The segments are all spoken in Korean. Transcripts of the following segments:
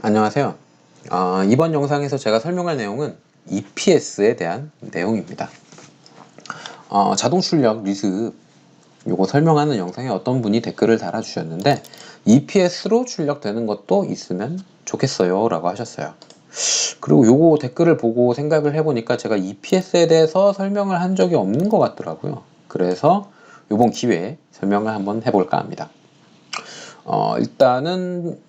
안녕하세요. 이번 영상에서 제가 설명할 내용은 EPS에 대한 내용입니다. 자동 출력 리습 요거 설명하는 영상에 어떤 분이 댓글을 달아주셨는데 EPS로 출력되는 것도 있으면 좋겠어요 라고 하셨어요. 그리고 요거 댓글을 보고 생각을 해보니까 제가 EPS에 대해서 설명을 한 적이 없는 것 같더라고요. 그래서 요번 기회에 설명을 한번 해볼까 합니다. 일단은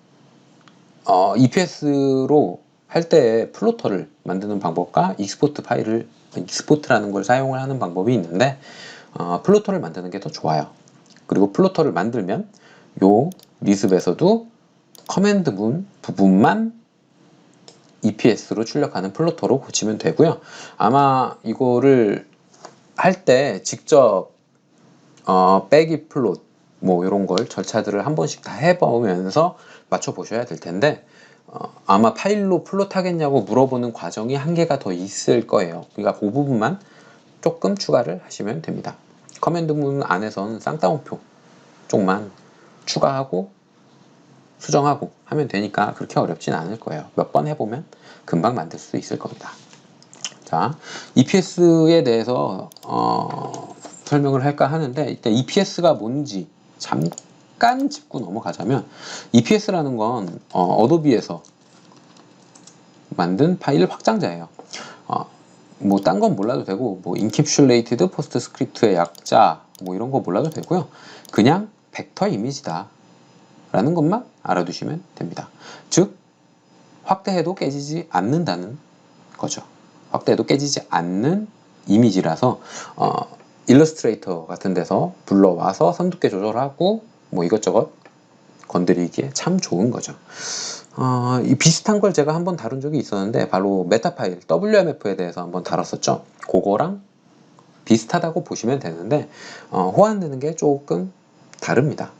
EPS로 할 때 플로터를 만드는 방법과 익스포트라는 걸 사용을 하는 방법이 있는데 플로터를 만드는 게 더 좋아요. 그리고 플로터를 만들면 요 리습에서도 커맨드 문 부분만 EPS로 출력하는 플로터로 고치면 되고요. 아마 이거를 할 때 직접 빼기 플롯 뭐 이런 걸 절차들을 한 번씩 다 해보면서 맞춰 보셔야 될 텐데 아마 파일로 플롯 하겠냐고 물어보는 과정이 한 개가 더 있을 거예요. 그러니까 그 부분만 조금 추가를 하시면 됩니다. 커맨드 문 안에서는 쌍따옴표 쪽만 추가하고 수정하고 하면 되니까 그렇게 어렵진 않을 거예요. 몇 번 해보면 금방 만들 수 있을 겁니다. 자, EPS에 대해서 설명을 할까 하는데 일단 EPS가 뭔지 잠깐 짚고 넘어가자면 EPS라는 건 어도비에서 만든 파일 확장자예요. 뭐 딴 건 몰라도 되고 뭐 Encapsulated PostScript의 약자 뭐 이런 거 몰라도 되고요. 그냥 벡터 이미지다 라는 것만 알아두시면 됩니다. 즉 확대해도 깨지지 않는다는 거죠. 확대해도 깨지지 않는 이미지라서 일러스트레이터 같은 데서 불러와서 선두께 조절하고 뭐 이것저것 건드리기에 참 좋은 거죠. 이 비슷한 걸 제가 한번 다룬 적이 있었는데 바로 메타 파일 WMF에 대해서 한번 다뤘었죠. 그거랑 비슷하다고 보시면 되는데 호환되는 게 조금 다릅니다.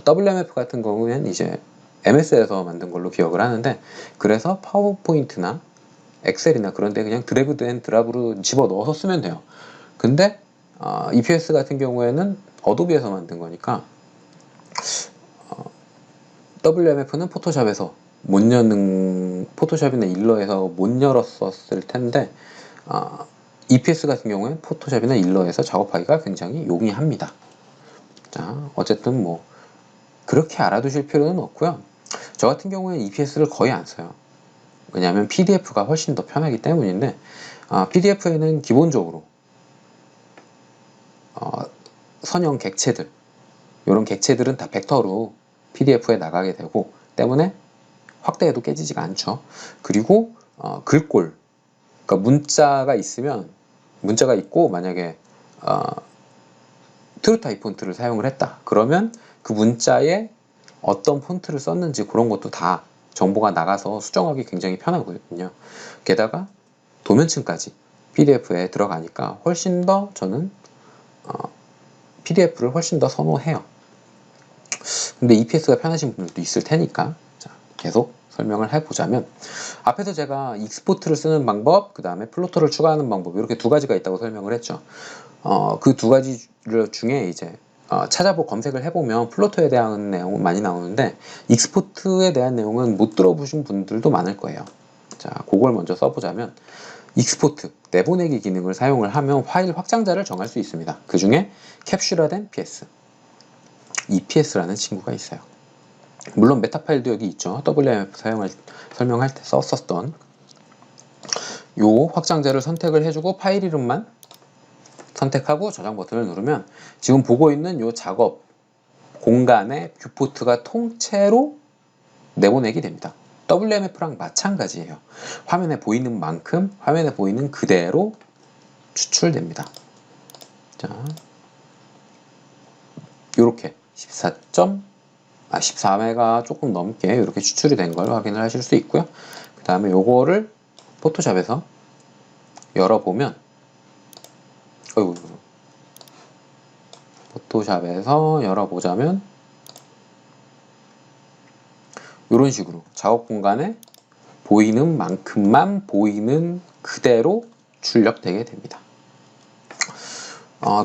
WMF 같은 경우에는 이제 MS에서 만든 걸로 기억을 하는데 그래서 파워포인트나 엑셀이나 그런 데 그냥 드래그 앤 드랍으로 집어 넣어서 쓰면 돼요. 근데 EPS 같은 경우에는 어도비에서 만든 거니까 WMF는 포토샵에서 못 여는 포토샵이나 일러에서 못 열었었을 텐데 EPS 같은 경우에 포토샵이나 일러에서 작업하기가 굉장히 용이합니다. 자, 어쨌든 뭐 그렇게 알아두실 필요는 없고요. 저 같은 경우에 EPS를 거의 안 써요. 왜냐하면 PDF가 훨씬 더 편하기 때문인데 PDF에는 기본적으로 선형 객체들 이런 객체들은 다 벡터로 PDF에 나가게 되고 때문에 확대해도 깨지지가 않죠. 그리고 글꼴 그러니까 문자가 있고 만약에 트루타입 폰트를 사용을 했다 그러면 그 문자에 어떤 폰트를 썼는지 그런 것도 다 정보가 나가서 수정하기 굉장히 편하거든요. 게다가 도면층까지 PDF에 들어가니까 훨씬 더 저는 PDF를 훨씬 더 선호해요. 근데 EPS가 편하신 분들도 있을 테니까 자, 계속 설명을 해보자면 앞에서 제가 익스포트를 쓰는 방법 그 다음에 플로터를 추가하는 방법 이렇게 두 가지가 있다고 설명을 했죠. 그 두 가지 중에 이제 찾아보고 검색을 해보면 플로터에 대한 내용은 많이 나오는데 익스포트에 대한 내용은 못 들어보신 분들도 많을 거예요. 자, 그걸 먼저 써보자면 익스포트, 내보내기 기능을 사용을 하면 파일 확장자를 정할 수 있습니다. 그 중에 캡슐화된 PS, EPS라는 친구가 있어요. 물론 메타 파일도 여기 있죠. WMF 설명할 때 썼었던 요 확장자를 선택을 해주고 파일 이름만 선택하고 저장 버튼을 누르면 지금 보고 있는 요 작업 공간의 뷰포트가 통째로 내보내게 됩니다. WMF랑 마찬가지예요. 화면에 보이는 만큼 화면에 보이는 그대로 추출됩니다. 자, 요렇게 14메가 조금 넘게 이렇게 추출이 된 걸 확인을 하실 수 있고요. 그 다음에 요거를 포토샵에서 열어보면 포토샵에서 열어보자면 이런 식으로 작업 공간에 보이는 만큼만 보이는 그대로 출력되게 됩니다.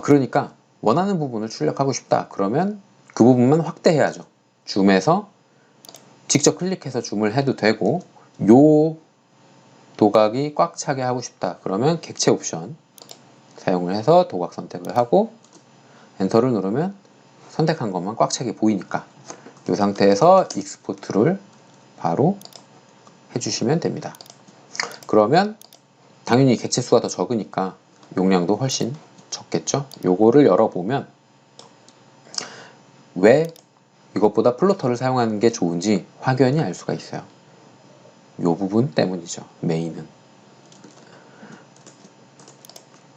그러니까 원하는 부분을 출력하고 싶다 그러면 그 부분만 확대해야죠. 줌에서 직접 클릭해서 줌을 해도 되고, 요 도각이 꽉 차게 하고 싶다 그러면 객체 옵션 사용을 해서 도각 선택을 하고 엔터를 누르면 선택한 것만 꽉 차게 보이니까 이 상태에서 익스포트를 바로 해주시면 됩니다. 그러면 당연히 객체 수가 더 적으니까 용량도 훨씬 적겠죠. 요거를 열어보면 왜 이것보다 플로터를 사용하는 게 좋은지 확연히 알 수가 있어요. 요 부분 때문이죠. 메인은.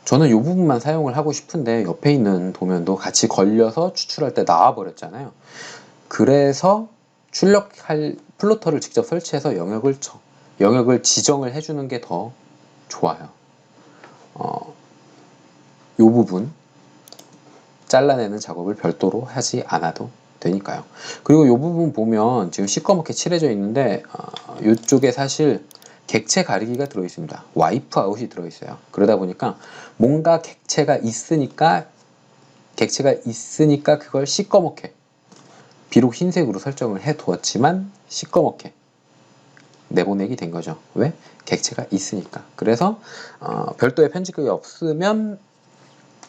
저는 요 부분만 사용을 하고 싶은데 옆에 있는 도면도 같이 걸려서 추출할 때 나와버렸잖아요. 그래서 출력할 플로터를 직접 설치해서 영역을 지정을 해주는 게 더 좋아요. 요 부분 잘라내는 작업을 별도로 하지 않아도 되니까요. 그리고 요 부분 보면 지금 시꺼멓게 칠해져 있는데 이쪽에 사실 객체 가리기가 들어있습니다. 와이프 아웃이 들어있어요. 그러다 보니까 뭔가 객체가 있으니까 그걸 시꺼멓게, 비록 흰색으로 설정을 해 두었지만 시꺼멓게 내보내게 된 거죠. 왜? 객체가 있으니까. 그래서 별도의 편집극이 없으면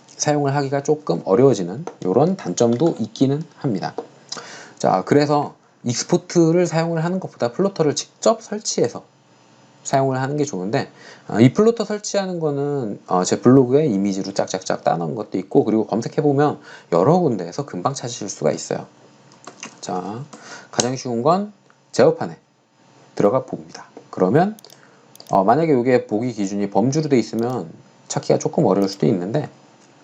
사용을 하기가 조금 어려워지는 이런 단점도 있기는 합니다. 자, 그래서 익스포트를 사용을 하는 것보다 플로터를 직접 설치해서 사용을 하는 게 좋은데, 이 플로터 설치하는 거는 제 블로그에 이미지로 짝짝짝 따놓은 것도 있고, 그리고 검색해보면 여러 군데에서 금방 찾으실 수가 있어요. 자, 가장 쉬운 건 제어판에 들어가 봅니다. 그러면 만약에 이게 보기 기준이 범주로 돼 있으면 찾기가 조금 어려울 수도 있는데,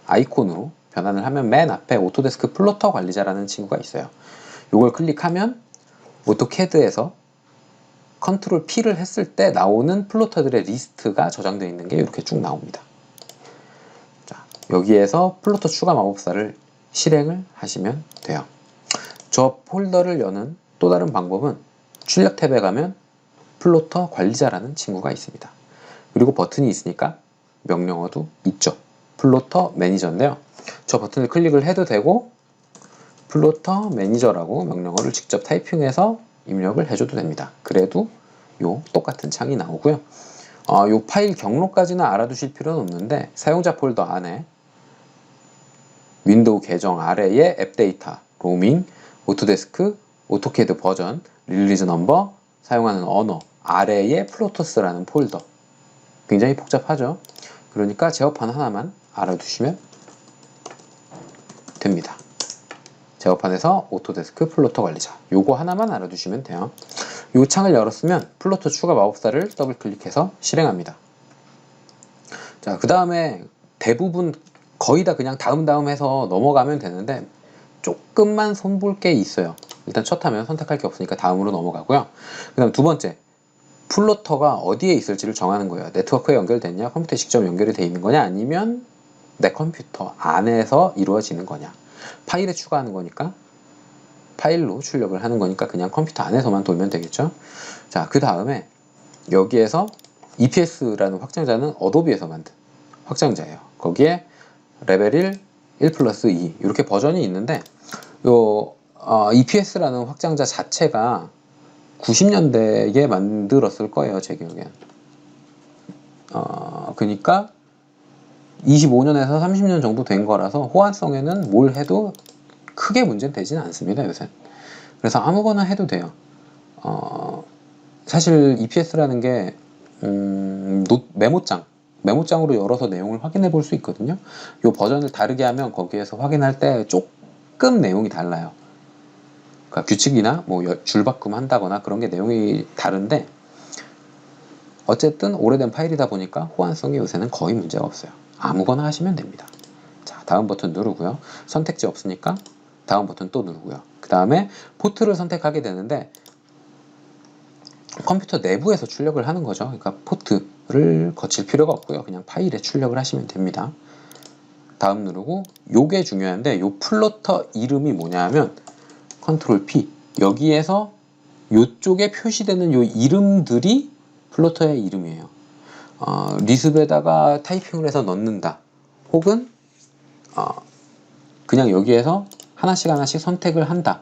아이콘으로 변환을 하면 맨 앞에 오토데스크 플로터 관리자라는 친구가 있어요. 이걸 클릭하면 오토캐드에서 컨트롤 P를 했을 때 나오는 플로터들의 리스트가 저장되어 있는 게 이렇게 쭉 나옵니다. 자, 여기에서 플로터 추가 마법사를 실행을 하시면 돼요. 저 폴더를 여는 또 다른 방법은 출력 탭에 가면 플로터 관리자라는 친구가 있습니다. 그리고 버튼이 있으니까 명령어도 있죠. 플로터 매니저인데요. 저 버튼을 클릭을 해도 되고 플로터 매니저라고 명령어를 직접 타이핑해서 입력을 해줘도 됩니다. 그래도 요 똑같은 창이 나오고요. 요 파일 경로까지는 알아두실 필요는 없는데 사용자 폴더 안에 윈도우 계정 아래에 앱 데이터, 로밍, 오토데스크, 오토캐드 버전, 릴리즈 넘버, 사용하는 언어 아래에 플로터스라는 폴더, 굉장히 복잡하죠. 그러니까 제어판 하나만 알아두시면 됩니다. 제어판에서 오토데스크 플로터 관리자, 요거 하나만 알아두시면 돼요. 요 창을 열었으면 플로터 추가 마법사를 더블 클릭해서 실행합니다. 자, 그 다음에 대부분 거의 다 그냥 다음 해서 넘어가면 되는데 조금만 손볼 게 있어요. 일단 첫 화면 선택할 게 없으니까 다음으로 넘어가고요. 그 다음 두 번째, 플로터가 어디에 있을지를 정하는 거예요. 네트워크에 연결됐냐, 컴퓨터에 직접 연결이 돼 있는 거냐, 아니면 내 컴퓨터 안에서 이루어지는 거냐. 파일에 추가하는 거니까, 파일로 출력을 하는 거니까 그냥 컴퓨터 안에서만 돌면 되겠죠. 자, 그 다음에 여기에서 EPS라는 확장자는 어도비에서 만든 확장자예요. 거기에 레벨 1 플러스 2 이렇게 버전이 있는데, 요 EPS라는 확장자 자체가 90년대에 만들었을 거예요, 제 기억엔. 그러니까 25년에서 30년 정도 된 거라서 호환성에는 뭘 해도 크게 문제는 되지는 않습니다, 요새. 그래서 아무거나 해도 돼요. 사실 EPS라는 게 메모장으로 열어서 내용을 확인해 볼 수 있거든요. 이 버전을 다르게 하면 거기에서 확인할 때 조금 내용이 달라요. 그러니까 규칙이나 뭐 줄바꿈 한다거나 그런 게 내용이 다른데, 어쨌든 오래된 파일이다 보니까 호환성이 요새는 거의 문제가 없어요. 아무거나 하시면 됩니다. 자, 다음 버튼 누르고요. 선택지 없으니까 다음 버튼 또 누르고요. 그 다음에 포트를 선택하게 되는데, 컴퓨터 내부에서 출력을 하는 거죠. 그러니까 포트를 거칠 필요가 없고요. 그냥 파일에 출력을 하시면 됩니다. 다음 누르고, 요게 중요한데, 요 플로터 이름이 뭐냐 하면 컨트롤 P, 여기에서 요쪽에 표시되는 요 이름들이 플로터의 이름이에요. 리습에다가 타이핑을 해서 넣는다, 혹은 그냥 여기에서 하나씩 선택을 한다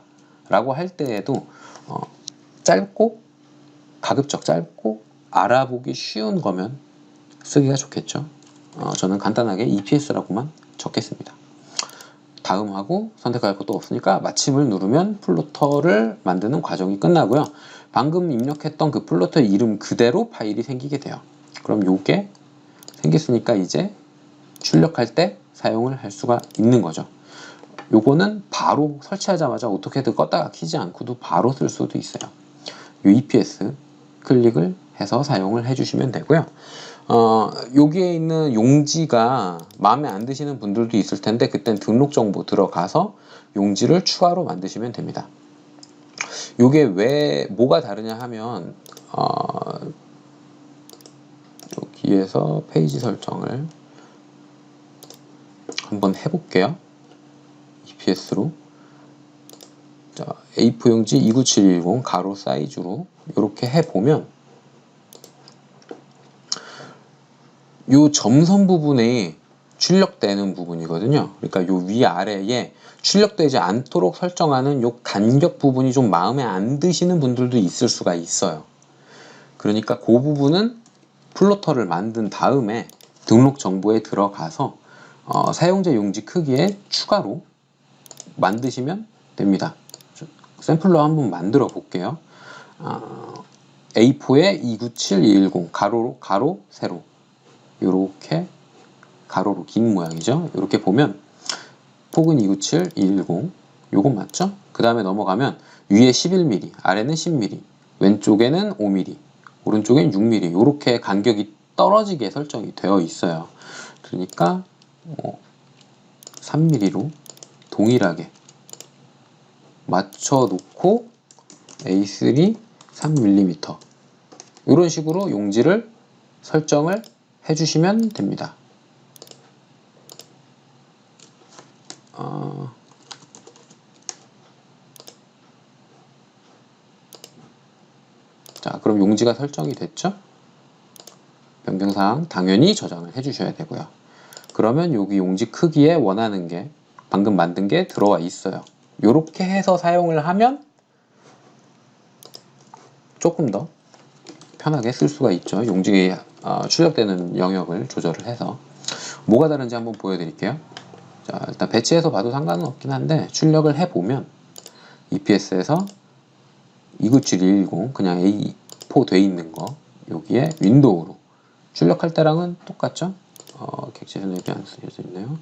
라고 할 때에도 짧고 가급적 짧고 알아보기 쉬운 거면 쓰기가 좋겠죠. 저는 간단하게 EPS라고만 적겠습니다. 다음하고 선택할 것도 없으니까 마침을 누르면 플로터를 만드는 과정이 끝나고요. 방금 입력했던 그 플로터 이름 그대로 파일이 생기게 돼요. 그럼 요게 생겼으니까 이제 출력할 때 사용을 할 수가 있는 거죠. 요거는 바로 설치하자마자 오토캐드 껐다가 키지 않고도 바로 쓸 수도 있어요. 요 EPS 클릭을 해서 사용을 해주시면 되고요. 여기에 있는 용지가 마음에 안 드시는 분들도 있을 텐데 그땐 등록 정보 들어가서 용지를 추가로 만드시면 됩니다. 요게 왜 뭐가 다르냐 하면 여기에서 페이지 설정을 한번 해볼게요. EPS로 자, A4 용지 29710 가로 사이즈로 이렇게 해보면 요 점선 부분이 출력되는 부분이거든요. 그러니까 요 위아래에 출력되지 않도록 설정하는 요 간격 부분이 좀 마음에 안 드시는 분들도 있을 수가 있어요. 그러니까 그 부분은 플로터를 만든 다음에 등록 정보에 들어가서 사용자 용지 크기에 추가로 만드시면 됩니다. 샘플로 한번 만들어 볼게요. A4에 29710 가로 세로 요렇게 가로로 긴 모양이죠. 이렇게 보면 폭은 29710 요건 맞죠? 그 다음에 넘어가면 위에 11mm 아래는 10mm 왼쪽에는 5mm 오른쪽엔 6mm 요렇게 간격이 떨어지게 설정이 되어 있어요. 그러니까 3mm로 동일하게 맞춰 놓고 A3 3mm 이런 식으로 용지를 설정을 해주시면 됩니다. 자, 그럼 용지가 설정이 됐죠? 변경사항 당연히 저장을 해주셔야 되고요. 그러면 여기 용지 크기에 원하는 게 방금 만든 게 들어와 있어요. 이렇게 해서 사용을 하면 조금 더 편하게 쓸 수가 있죠. 용지 출력되는 영역을 조절을 해서 뭐가 다른지 한번 보여드릴게요. 자, 일단 배치해서 봐도 상관은 없긴 한데 출력을 해보면 EPS에서 29710 그냥 A4 돼 있는 거 여기에 윈도우로 출력할 때랑은 똑같죠? 객체 선택이 안 쓰여져 있네요.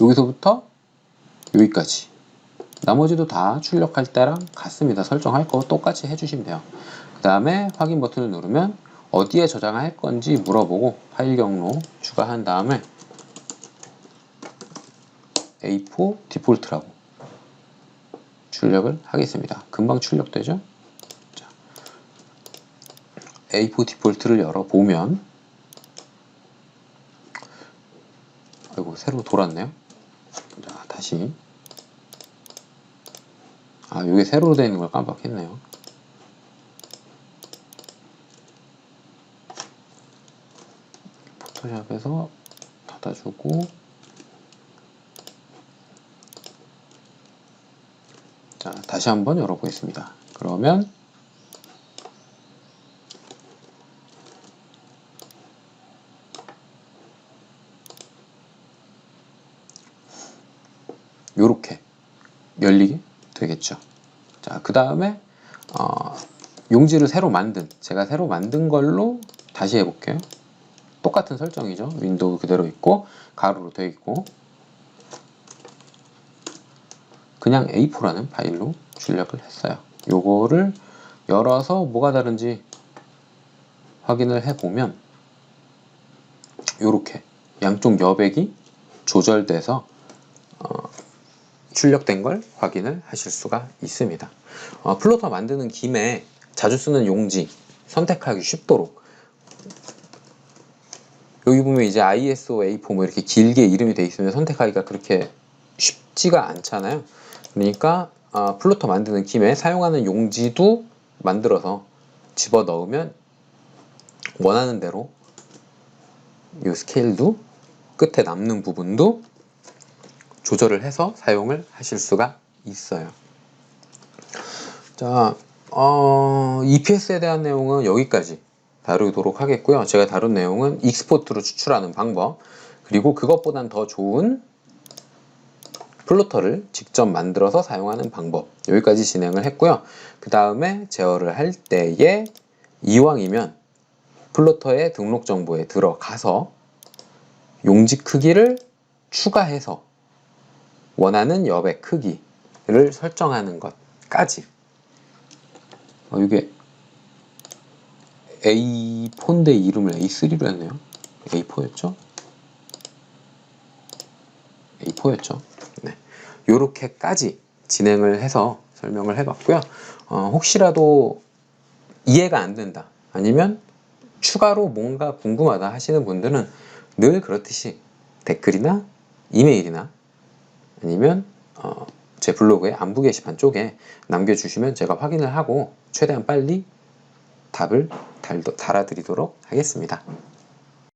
여기서부터 여기까지 나머지도 다 출력할 때랑 같습니다. 설정할 거 똑같이 해주시면 돼요. 그 다음에 확인 버튼을 누르면 어디에 저장할 건지 물어보고 파일 경로 추가한 다음에 A4 디폴트라고 출력을 하겠습니다. 금방 출력되죠? 자, A4 디폴트를 열어보면 아이고 새로 돌았네요. 자, 다시 이게 세로로 되어 있는 걸 깜빡했네요. 포토샵에서 닫아주고 자, 다시 한번 열어보겠습니다. 그러면 요렇게 열리게 되겠죠. 자, 그 다음에 용지를 제가 새로 만든 걸로 다시 해볼게요. 똑같은 설정이죠. 윈도우 그대로 있고 가로로 되어 있고 그냥 A4라는 파일로 출력을 했어요. 요거를 열어서 뭐가 다른지 확인을 해보면 요렇게 양쪽 여백이 조절돼서 출력된 걸 확인을 하실 수가 있습니다. 플로터 만드는 김에 자주 쓰는 용지 선택하기 쉽도록 여기 보면 이제 ISO A4 뭐 이렇게 길게 이름이 돼 있으면 선택하기가 그렇게 쉽지가 않잖아요. 그러니까 플로터 만드는 김에 사용하는 용지도 만들어서 집어 넣으면 원하는 대로 이 스케일도 끝에 남는 부분도 조절을 해서 사용을 하실 수가 있어요. 자, EPS에 대한 내용은 여기까지 다루도록 하겠고요. 제가 다룬 내용은 익스포트로 추출하는 방법, 그리고 그것보단 더 좋은 플로터를 직접 만들어서 사용하는 방법, 여기까지 진행을 했고요. 그 다음에 제어를 할 때에 이왕이면 플로터의 등록 정보에 들어가서 용지 크기를 추가해서 원하는 여백 크기를 설정하는 것까지. 이게 A4인데 이름을 A3로 했네요. A4였죠? A4였죠. 네. 요렇게까지 진행을 해서 설명을 해봤고요. 혹시라도 이해가 안 된다, 아니면 추가로 뭔가 궁금하다 하시는 분들은 늘 그렇듯이 댓글이나 이메일이나 아니면 제 블로그의 안부 게시판 쪽에 남겨주시면 제가 확인을 하고 최대한 빨리 답을 달아드리도록 하겠습니다.